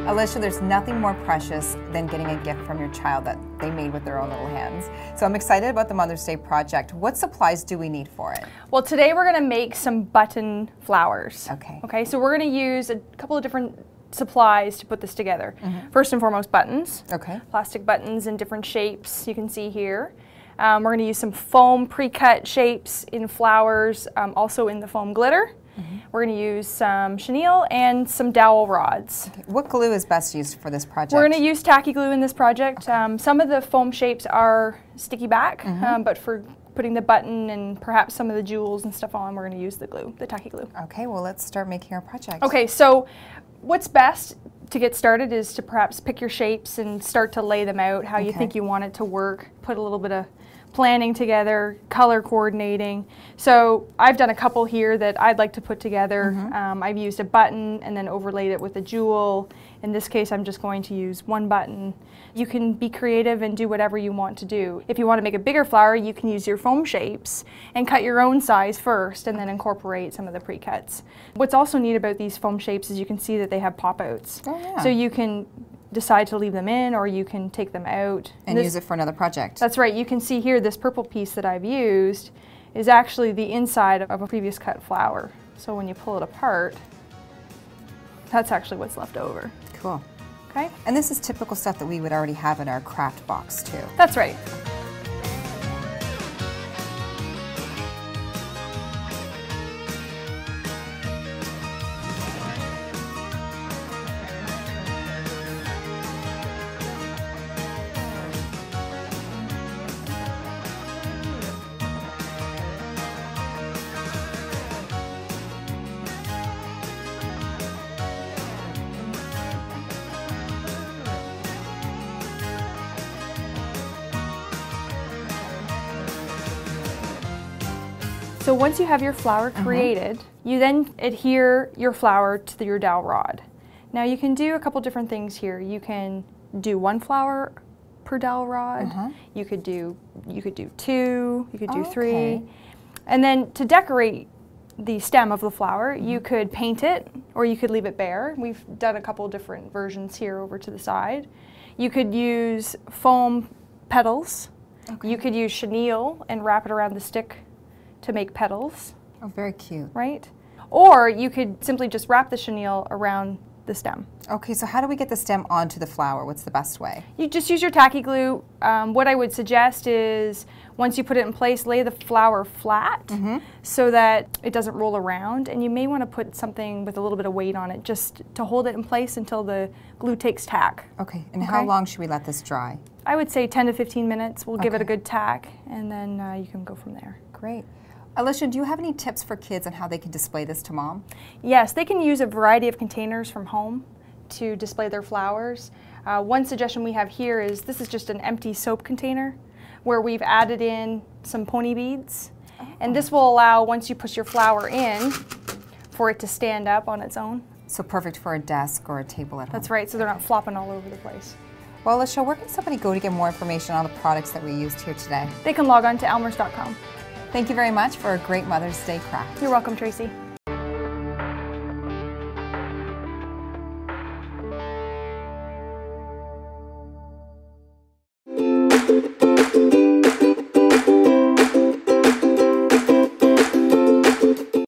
Alicia, there's nothing more precious than getting a gift from your child that they made with their own little hands. So I'm excited about the Mother's Day project. What supplies do we need for it? Well, today we're going to make some button flowers. Okay. Okay, so we're going to use a couple of different supplies to put this together. First and foremost, buttons. Okay. Plastic buttons in different shapes, you can see here. We're going to use some foam pre-cut shapes in flowers, also in the foam glitter. We're going to use some chenille and some dowel rods. Okay. What glue is best used for this project? We're going to use tacky glue in this project. Some of the foam shapes are sticky back, but for putting the button and perhaps some of the jewels and stuff on, we're going to use the glue, the tacky glue. Okay, well let's start making our project. Okay, so what's best to get started is to perhaps pick your shapes and start to lay them out how you think you want it to work. Put a little bit of planning together, color coordinating. So I've done a couple here that I'd like to put together. I've used a button and then overlaid it with a jewel. In this case, I'm just going to use one button. You can be creative and do whatever you want to do. If you want to make a bigger flower, you can use your foam shapes and cut your own size first and then incorporate some of the pre-cuts. What's also neat about these foam shapes is you can see that they have pop-outs. Oh, yeah. So you can decide to leave them in or you can take them out. And use it for another project. That's right. You can see here this purple piece that I've used is actually the inside of a previous cut flower. So when you pull it apart, that's actually what's left over. Cool. Okay? And this is typical stuff that we would already have in our craft box too. That's right. So once you have your flower created, you then adhere your flower to your dowel rod. Now you can do a couple different things here. You can do one flower per dowel rod. You could do two. You could do three. And then to decorate the stem of the flower, you could paint it or you could leave it bare. We've done a couple different versions here over to the side. You could use foam petals. You could use chenille and wrap it around the stick to make petals. Oh, very cute. Right? Or you could simply just wrap the chenille around the stem. Okay, so how do we get the stem onto the flower? What's the best way? You just use your tacky glue. What I would suggest is once you put it in place, lay the flower flat so that it doesn't roll around, and you may want to put something with a little bit of weight on it just to hold it in place until the glue takes tack. Okay, and how long should we let this dry? I would say 10 to 15 minutes. We'll give it a good tack, and then you can go from there. Great. Alicia, do you have any tips for kids on how they can display this to mom? Yes, they can use a variety of containers from home to display their flowers. One suggestion we have here is this is just an empty soap container where we've added in some pony beads. And this will allow, once you push your flower in, for it to stand up on its own. So perfect for a desk or a table at home. That's right, so they're not flopping all over the place. Well, Alicia, where can somebody go to get more information on the products that we used here today? They can log on to elmers.com. Thank you very much for a great Mother's Day craft. You're welcome, Tracy.